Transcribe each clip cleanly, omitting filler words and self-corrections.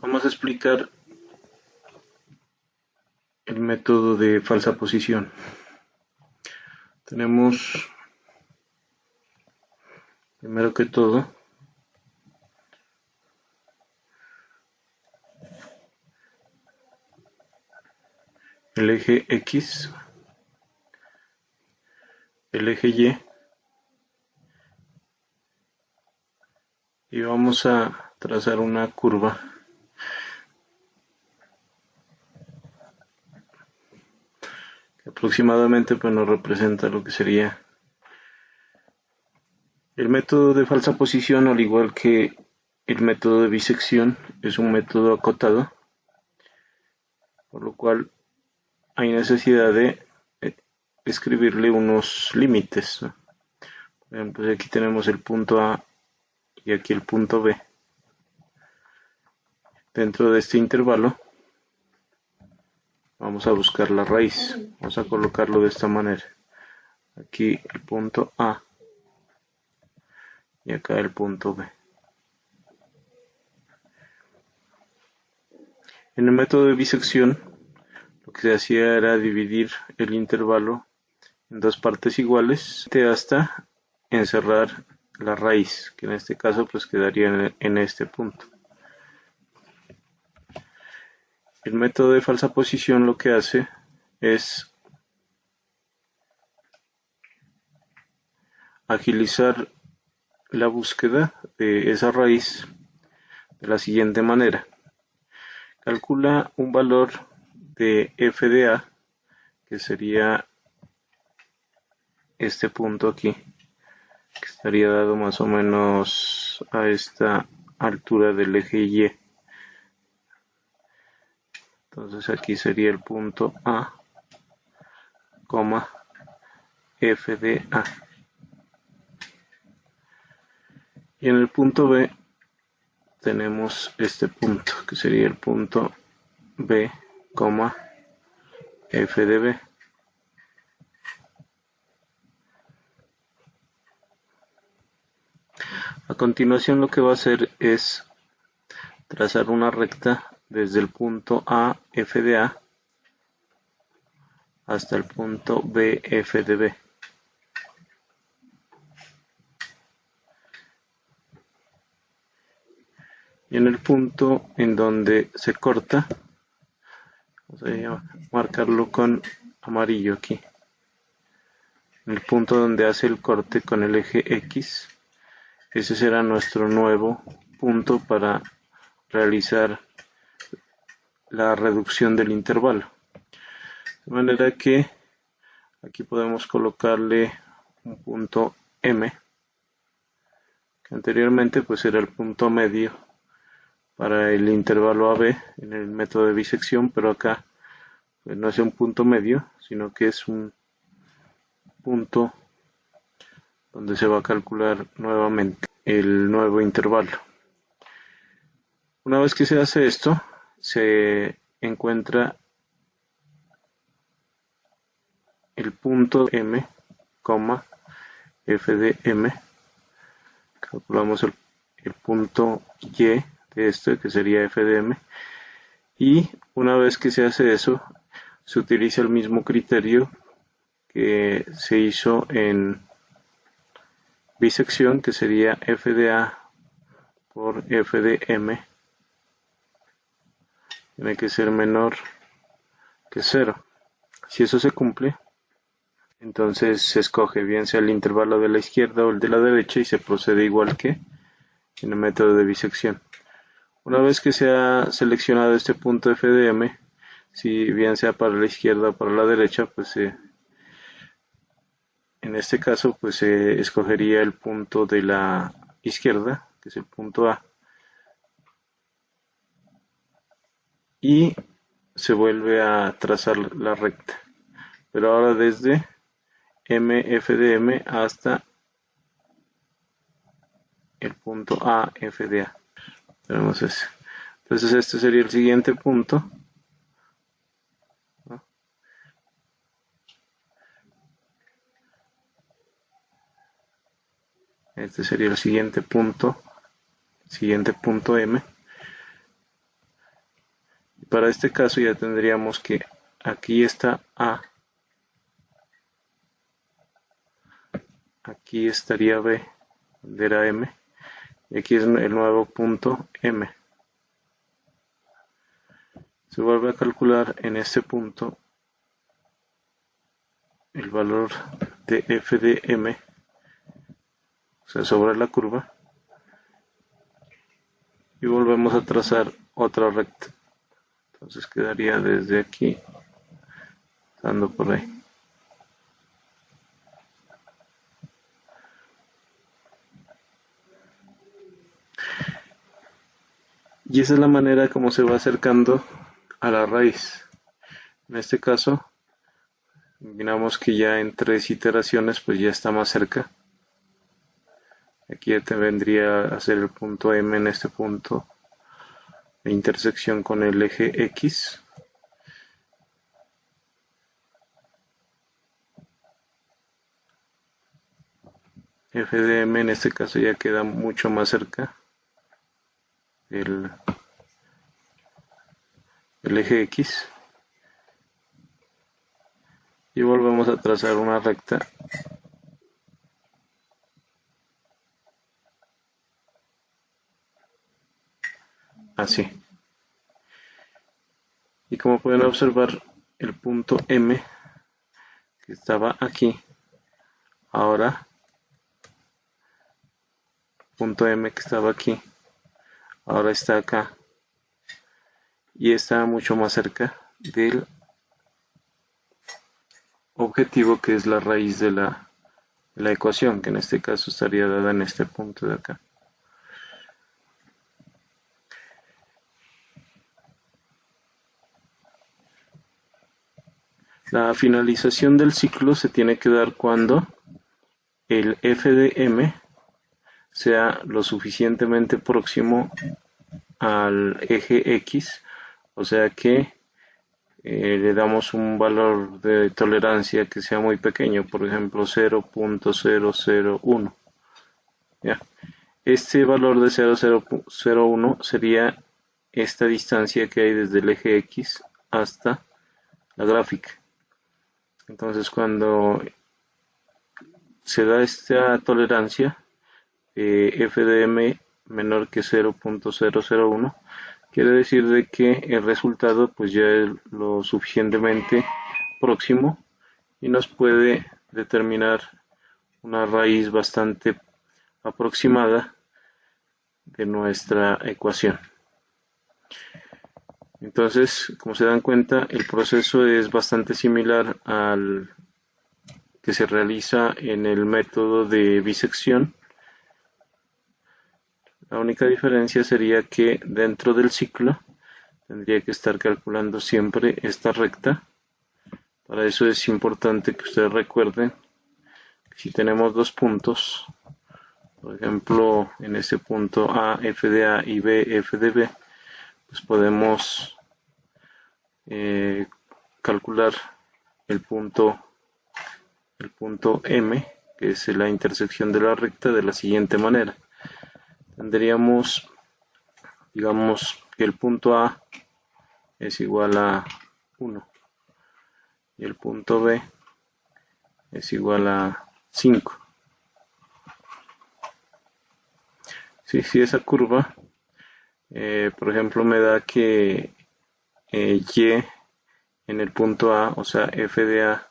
Vamos a explicar el método de falsa posición. Tenemos, primero que todo, el eje X, el eje Y vamos a trazar una curva que aproximadamente nos representa lo que sería el método de falsa posición, al igual que el método de bisección. Es un método acotado, por lo cual hay necesidad de escribirle unos límites, ¿no? Por ejemplo, aquí tenemos el punto A y aquí el punto B. Dentro de este intervalo vamos a buscar la raíz. Vamos a colocarlo de esta manera. Aquí el punto A y acá el punto B. En el método de bisección, lo que se hacía era dividir el intervalo en dos partes iguales hasta encerrar la raíz, que en este caso quedaría en este punto. El método de falsa posición lo que hace es agilizar la búsqueda de esa raíz de la siguiente manera. Calcula un valor de f de a, que sería este punto aquí, que estaría dado más o menos a esta altura del eje Y. Entonces aquí sería el punto A, f de a. Y en el punto B tenemos este punto, que sería el punto B, f de b. A continuación lo que va a hacer es trazar una recta desde el punto A, f de a, hasta el punto B, f de b. Y en el punto en donde se corta, vamos a marcarlo con amarillo aquí. En el punto donde hace el corte con el eje X, ese será nuestro nuevo punto para realizar la reducción del intervalo. De manera que aquí podemos colocarle un punto M, que anteriormente era el punto medio para el intervalo AB en el método de bisección, pero acá no es un punto medio, sino que es un punto donde se va a calcular nuevamente el nuevo intervalo. Una vez que se hace esto, se encuentra el punto M, f de m. Calculamos el punto Y de este, que sería f de m. Y una vez que se hace eso, se utiliza el mismo criterio que se hizo en bisección, que sería f de a por f de m. Tiene que ser menor que 0. Si eso se cumple, entonces se escoge bien sea el intervalo de la izquierda o el de la derecha y se procede igual que en el método de bisección. Una vez que se ha seleccionado este punto f de m, si bien sea para la izquierda o para la derecha, en este caso se escogería el punto de la izquierda, que es el punto A, y se vuelve a trazar la recta, pero ahora desde f de m hasta el punto A, f de a. Tenemos ese. Entonces este sería el siguiente punto, ¿no? Este sería el siguiente punto M. Para este caso ya tendríamos que aquí está A, aquí estaría B, donde era M, y aquí es el nuevo punto M. Se vuelve a calcular en este punto el valor de f de m, o sea, sobre la curva, y volvemos a trazar otra recta. Entonces quedaría desde aquí, dando por ahí. Y esa es la manera como se va acercando a la raíz. En este caso, miramos que ya en 3 iteraciones pues ya está más cerca. Aquí ya te vendría a ser el punto M en este punto de intersección con el eje X. F de M en este caso ya queda mucho más cerca del eje X. Y volvemos a trazar una recta así. Y como pueden observar, el punto M que estaba aquí, ahora punto M que estaba aquí, ahora está acá y está mucho más cerca del objetivo, que es la raíz de la ecuación, que en este caso estaría dada en este punto de acá. La finalización del ciclo se tiene que dar cuando el f de m sea lo suficientemente próximo al eje X, o sea que le damos un valor de tolerancia que sea muy pequeño, por ejemplo 0.001. ¿Ya? Este valor de 0.001 sería esta distancia que hay desde el eje X hasta la gráfica. Entonces cuando se da esta tolerancia f de m menor que 0.001, quiere decir de que el resultado pues ya es lo suficientemente próximo y nos puede determinar una raíz bastante aproximada de nuestra ecuación. Entonces, como se dan cuenta, el proceso es bastante similar al que se realiza en el método de bisección. La única diferencia sería que dentro del ciclo tendría que estar calculando siempre esta recta. Para eso es importante que ustedes recuerden que si tenemos dos puntos, por ejemplo en este punto A, f de A y B, f de B, pues podemos calcular el punto M, que es la intersección de la recta, de la siguiente manera. Tendríamos, digamos, que el punto A es igual a 1 y el punto B es igual a 5. Si esa curva, por ejemplo, me da que y en el punto A, o sea, f de A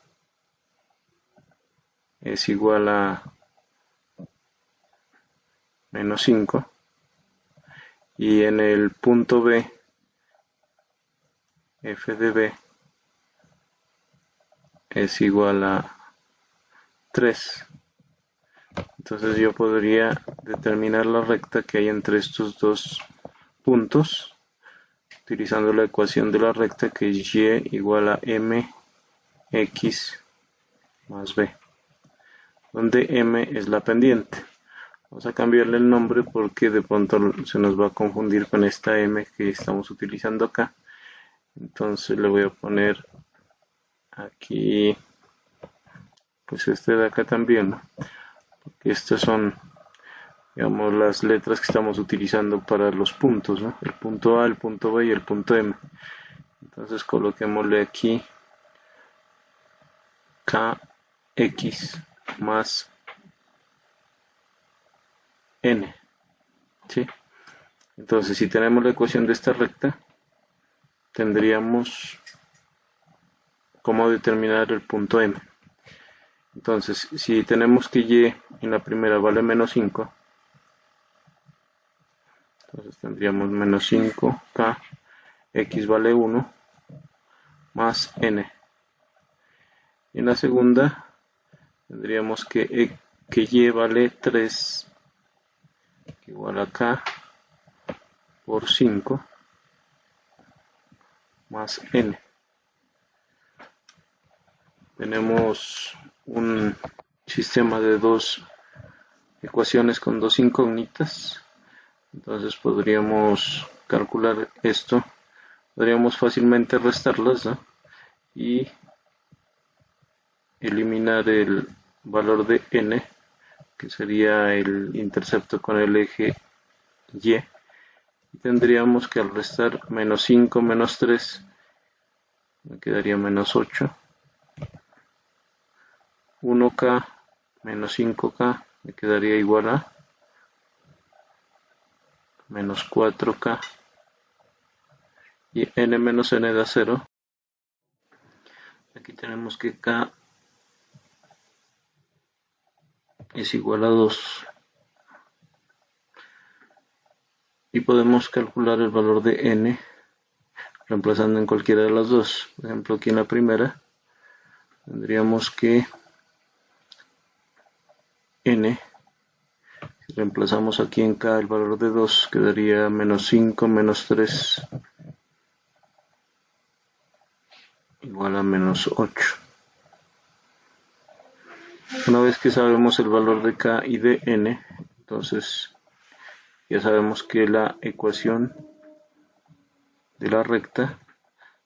es igual a menos 5, y en el punto B, f de B es igual a 3. Entonces yo podría determinar la recta que hay entre estos dos puntos utilizando la ecuación de la recta, que es y igual a mx más b, donde m es la pendiente. Vamos a cambiarle el nombre porque de pronto se nos va a confundir con esta m que estamos utilizando acá. Entonces le voy a poner aquí, pues este de acá también, ¿no? Porque estas son, digamos, las letras que estamos utilizando para los puntos, ¿no? El punto A, el punto B y el punto M. Entonces coloquémosle aquí kx más n, ¿sí? Entonces si tenemos la ecuación de esta recta, tendríamos cómo determinar el punto M. Entonces, si tenemos que y en la primera vale menos 5, entonces tendríamos menos 5k, x vale 1, más n. Y en la segunda tendríamos que y vale 3, igual a k por 5, más n. Tenemos un sistema de dos ecuaciones con dos incógnitas. Entonces podríamos calcular esto, podríamos fácilmente restarlas, ¿no? Y eliminar el valor de n, que sería el intercepto con el eje y. Y tendríamos que al restar menos 5 menos 3, me quedaría menos 8. 1k menos 5k me quedaría igual a menos 4k, y n menos n da 0. Aquí tenemos que k es igual a 2, y podemos calcular el valor de n reemplazando en cualquiera de las dos. Por ejemplo, aquí en la primera tendríamos que n, si reemplazamos aquí en k el valor de 2, quedaría menos 5 menos 3 igual a menos 8. Una vez que sabemos el valor de k y de n, entonces ya sabemos que la ecuación de la recta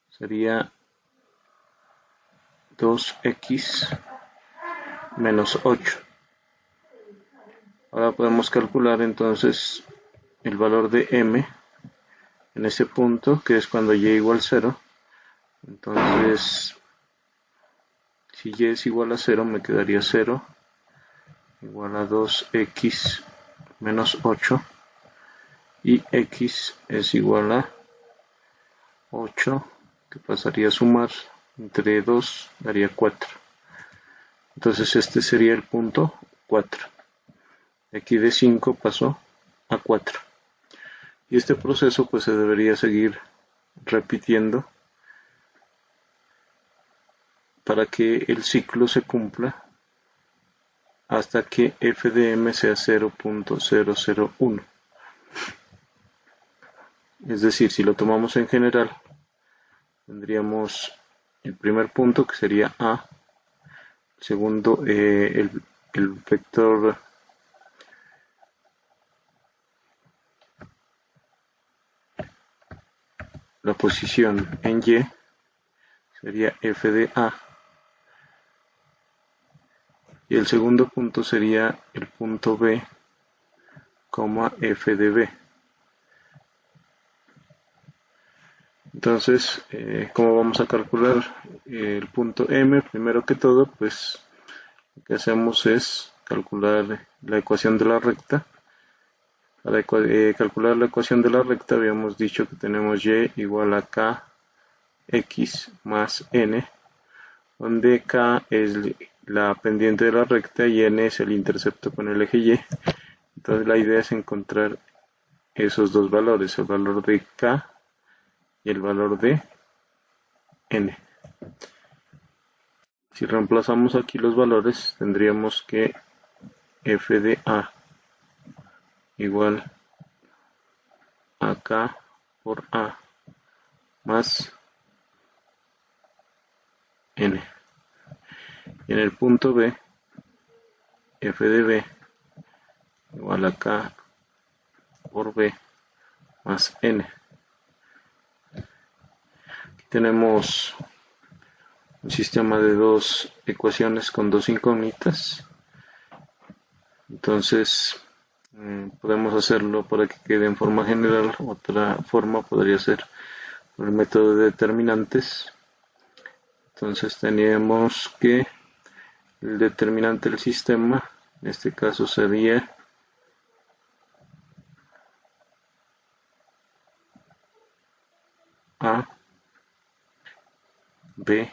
sería 2x menos 8. Ahora podemos calcular entonces el valor de m en ese punto, que es cuando y igual a 0. Entonces, si y es igual a 0, me quedaría 0 igual a 2x menos 8, y x es igual a 8, que pasaría a sumar entre 2, daría 4. Entonces este sería el punto 4. Aquí de 5 pasó a 4. Y este proceso pues se debería seguir repitiendo para que el ciclo se cumpla hasta que f de m sea 0.001. Es decir, si lo tomamos en general, tendríamos el primer punto, que sería A, el segundo, el vector la posición en Y sería f de A, y el segundo punto sería el punto B, f de B. Entonces, ¿cómo vamos a calcular el punto M? Primero que todo, pues lo que hacemos es calcular la ecuación de la recta. Para calcular la ecuación de la recta habíamos dicho que tenemos y igual a k x más n, donde k es la pendiente de la recta y n es el intercepto con el eje y. Entonces la idea es encontrar esos dos valores, el valor de k y el valor de n. Si reemplazamos aquí los valores, tendríamos que f de a igual a k por a más n. Y en el punto B, f de b igual a k por b más n. Aquí tenemos un sistema de dos ecuaciones con dos incógnitas. Entonces podemos hacerlo para que quede en forma general. Otra forma podría ser, por el método de determinantes. Entonces teníamos que el determinante del sistema, en este caso sería A, B,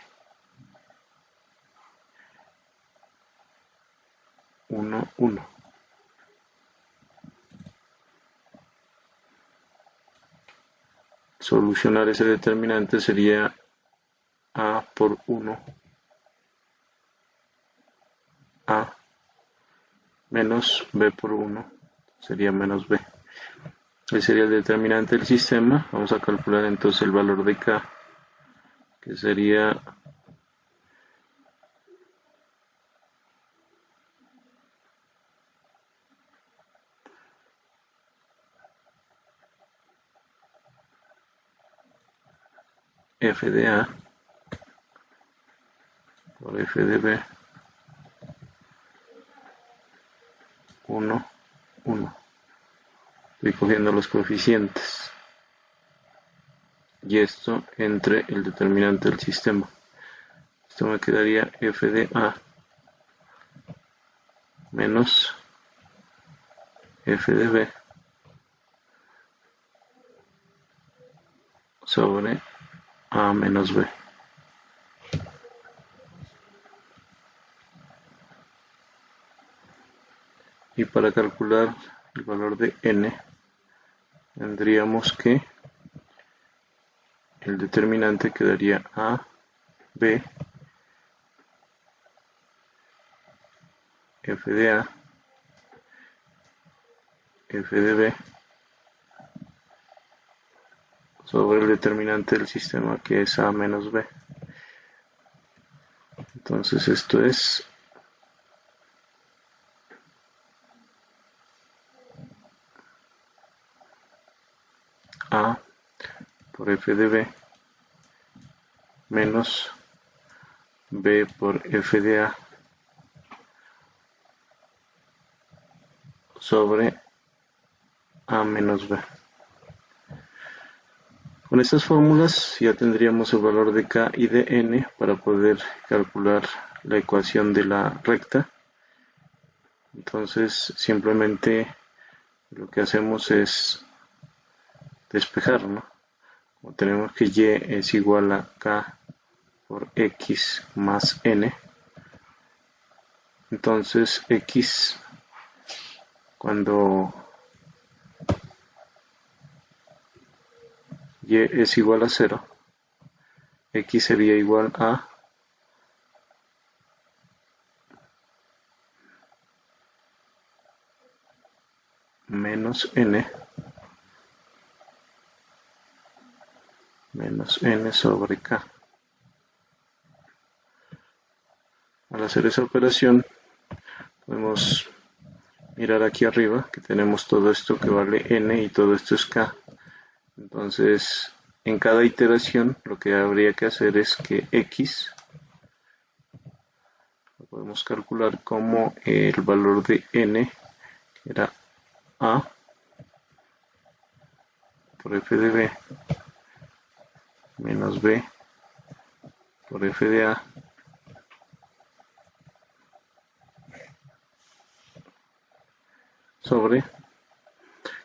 1, 1. Solucionar ese determinante sería A por 1, A menos B por 1, sería menos B. Ese sería el determinante del sistema. Vamos a calcular entonces el valor de K, que sería F de A por F de B, 1, 1. Estoy cogiendo los coeficientes. Y esto entre el determinante del sistema. Esto me quedaría F de A menos F de B sobre A menos B. Y para calcular el valor de n, tendríamos que el determinante quedaría A, B, F de A, F de B, sobre el determinante del sistema que es A menos B. Entonces esto es A por F de B menos B por F de A sobre A menos B. Con estas fórmulas ya tendríamos el valor de K y de N para poder calcular la ecuación de la recta. Entonces simplemente lo que hacemos es despejar, ¿no? Como tenemos que Y es igual a K por X más N. Entonces X, cuando Y es igual a 0, X sería igual a menos N sobre K. Al hacer esa operación podemos mirar aquí arriba que tenemos todo esto que vale N y todo esto es K. Entonces en cada iteración lo que habría que hacer es que X lo podemos calcular como el valor de N, que era A por F de B menos B por F de A sobre,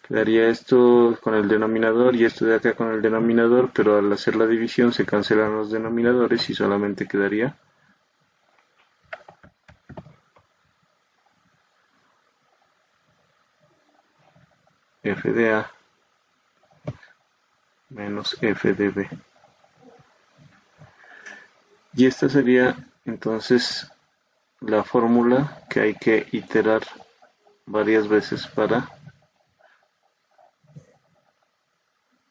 quedaría esto con el denominador y esto de acá con el denominador, pero al hacer la división se cancelan los denominadores y solamente quedaría F de A menos F de B. Y esta sería entonces la fórmula que hay que iterar varias veces para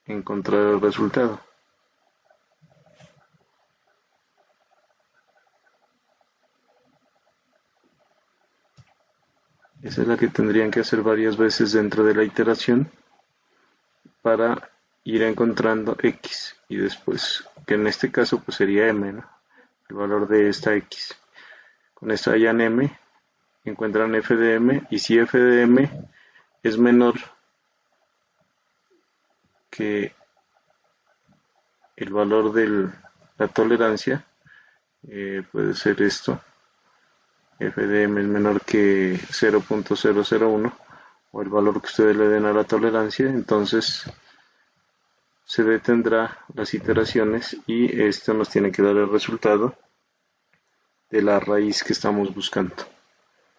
encontrar el resultado. Esa es la que tendrían que hacer varias veces dentro de la iteración para ir encontrando X y después, que en este caso pues sería M, ¿no? El valor de esta X. Con esto hallan M, encuentran F de M y si F de M es menor que el valor de la tolerancia, puede ser esto, f de m es menor que 0.001, o el valor que ustedes le den a la tolerancia, entonces se detendrá las iteraciones y esto nos tiene que dar el resultado de la raíz que estamos buscando.